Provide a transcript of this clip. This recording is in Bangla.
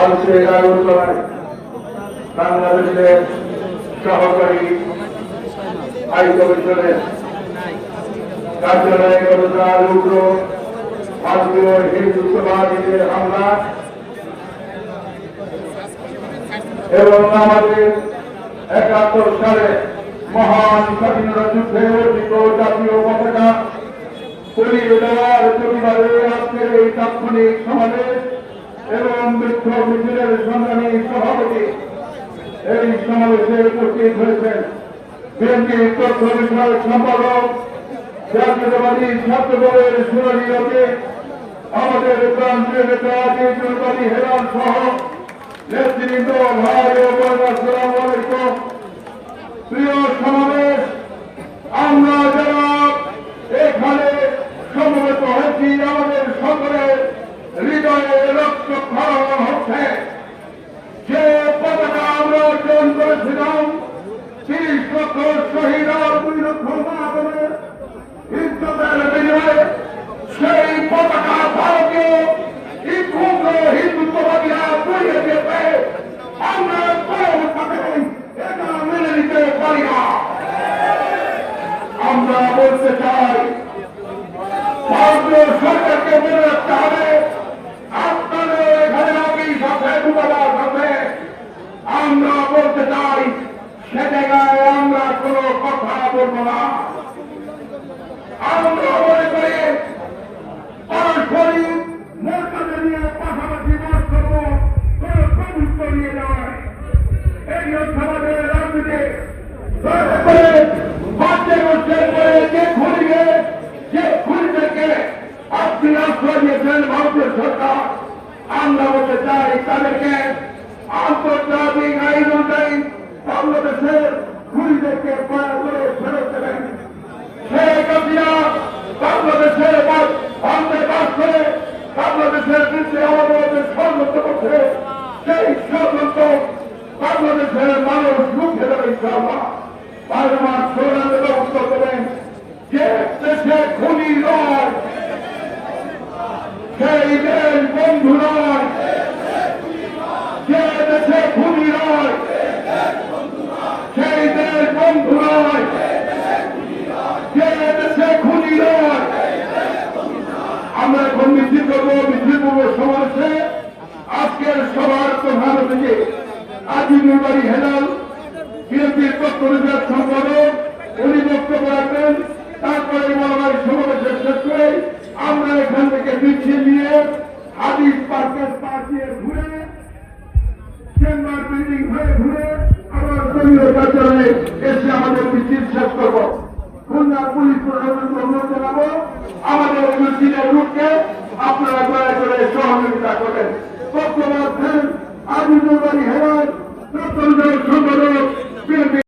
আজকে আগরতলায় বাংলাদেশের সহকারী হাই কমিশনের কার্যালয়ে গতকাল উগ্র ভারতীয় হিন্দুত্ববাদীদের হামলা এবং আমাদের ৭১ সালে মহান স্বাধীনতা যুদ্ধে অর্জিত জাতীয় পতাকা পুড়িয়ে দেওয়ার প্রতিবাদে আজকের এই তাৎক্ষণিক সমাবেশ এবং বিক্ষোভ মিছিলের সংগ্রামী সভাপতি এই সমাবেশে উপস্থিত হয়েছেন বিএনপির তথ্য বিষয়ক সম্পাদক জাতীয়তাবাদী ছাত্র দলের সোনালী অতীত আমাদের প্রান্তীয় নেতা জাতীয়তাবাদী হেলাল সহ নেতৃবৃন্দ ভাই ও বোনেরা আসসালামু আলাইকুম। প্রিয় সমাবেশ, আমরা যারা এখানে সমবেত হয়েছি আমাদের সকলের হৃদয়ে রক্ত ক্ষরণ হচ্ছে। যে পতাকা আমরা অর্জন করেছিলাম ৩০ লক্ষ শহীদ আর ২ লক্ষ মানবের ইজ্জতের বিনিময়ে, সেই পতাকা ভারতীয় হিন্দুত্ববাদীরা পুড়িয়ে দিয়েছে। আমরা এটা মেনে নিতে পারি না। আমরা বলতে চাই ভারতীয় সরকারকে মনে রাখতে হবে আপনাদের এখানে অফিস আছে, দূতাবাস আছে। আমরা বলতে চাই সে জায়গায় আমরা কোনো কথা বলবো না। আমরা মনে করি পারস্পরিক মর্যাদা নিয়ে পাশাপাশি বাস করবো, কোন প্রভুত্ব নিয়ে নয়। এই হচ্ছে আমাদের রাজনীতি। আপনি আশ্রয় দিয়েছেন ভারতীয় সরকার। আমরা বলতে চাই তাদেরকে আন্তর্জাতিক আইন অনুযায়ী বাংলাদেশের খুনিদেরকে দয়া করে ফেরত দেবেন। শেখ হাসিনা বাংলাদেশের ভারতে বাস করে বাংলাদেশের বিরুদ্ধে আমাদের ষড়যন্ত্র করছে। সেই ষড়যন্ত্র বাংলাদেশের মানুষ রুখে দেবে ইনশাআল্লাহ। পার্লামেন্ট সোনাদের ব্যবস্থা করেন। যে দেশে খুনি নয় সেই দেশ বন্ধু নয়, যে দেশে খুনি নয় সেই দেশ বন্ধু নয়, যে দেশে খুনি নয়। আমরা এখন মিছিল করবো। মিছিল পূর্ব সমাবেশে আজকের সভার প্রধান অতিথি আজিমুল বাড়ি হেলাল বিএনপির তথ্য বিষয়ক সম্পাদক, উনি বক্তব্য রাখবেন। তারপরে মহামারী সমাবেশে শেষ করে আমরা এখান থেকে মিছিল নিয়ে হাদিস পার্কের পাশ দিয়ে ঘুরে চেম্বার বিল্ডিং হয়ে ঘুরে আবার দলীয় কার্যালয়ে এসে আমাদের মিছিল শেষ করবো। খুলনা পুলিশ প্রশাসনকে অনুরোধ জানাবো আমাদের মিছিলের রুটকে আপনারা